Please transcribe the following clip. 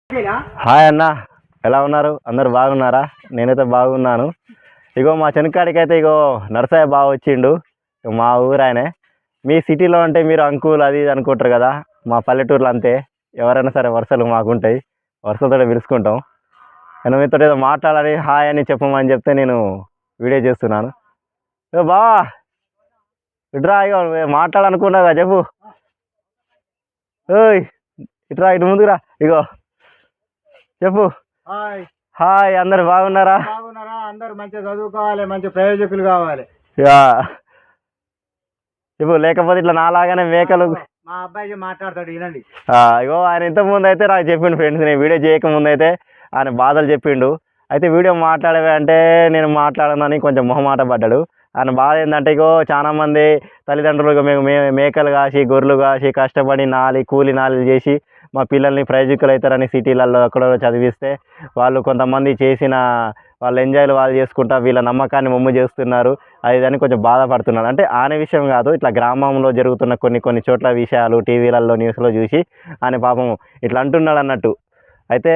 Hi అన్న, ఎలా ఉన్నారు? అందరు బాగున్నారా? నేనైతే బాగున్నాను. ఇగో మా చెనక్కాడికి అయితే ఇగో నరసయ్య బాగా వచ్చిండు. మా ఊరు ఆయనే. మీ సిటీలో అంటే మీరు అంకుల్ అది ఇది అనుకుంటారు కదా, మా పల్లెటూరులో అంతే. ఎవరైనా సరే వరుసలు మాకుంటాయి, వరుసలతో పిలుచుకుంటాం. నేను మీతో ఏదో మాట్లాడాలి, హాయ్ అని చెప్పమని చెప్తే నేను వీడియో చేస్తున్నాను. ఇగో బావా ఇట్రా, ఇగో మాట్లాడాలనుకున్నాగా చెప్పు. ఓయ్ ఇట్రా, ఇటు ముందుకురా. ఇగో చెప్పు. హాయ్ హాయ్, అందరు బాగున్నారా? బాగున్నారా? అందరూ మంచిగా చదువుకోవాలి, మంచి ప్రయోజకులు కావాలి. ఇక చెప్పు, లేకపోతే ఇట్లా నాలాగానే మేకలు. మా అబ్బాయికి మాట్లాడతాడు, వినండి. ఇగో ఆయన ఇంతకుముందు అయితే నాకు చెప్పిండు ఫ్రెండ్స్, నేను వీడియో చేయకముందు అయితే ఆయన బాధలు చెప్పిండు. అయితే వీడియో మాట్లాడేవి అంటే నేను మాట్లాడనని కొంచెం మొహమాట పడ్డాడు. ఆయన బాధ ఏంటంటే ఇగో చాలా మంది తల్లిదండ్రులు ఇగో మేము మేకలు కాసి గొర్రెలు కాసి కష్టపడి కూలి నాలి చేసి మా పిల్లల్ని ప్రయోజకులు అవుతారని సిటీలలో ఎక్కడో చదివిస్తే వాళ్ళు కొంతమంది చేసిన వాళ్ళ ఎంజాయ్లు వాళ్ళు చేసుకుంటా వీళ్ళ నమ్మకాన్ని మమ్ము చేస్తున్నారు. అది అని కొంచెం బాధపడుతున్నారు. అంటే ఆనే విషయం కాదు, ఇట్లా గ్రామంలో జరుగుతున్న కొన్ని చోట్ల విషయాలు టీవీలలో న్యూస్లో చూసి ఆయన పాపం ఇట్లా అంటున్నాడు అన్నట్టు. అయితే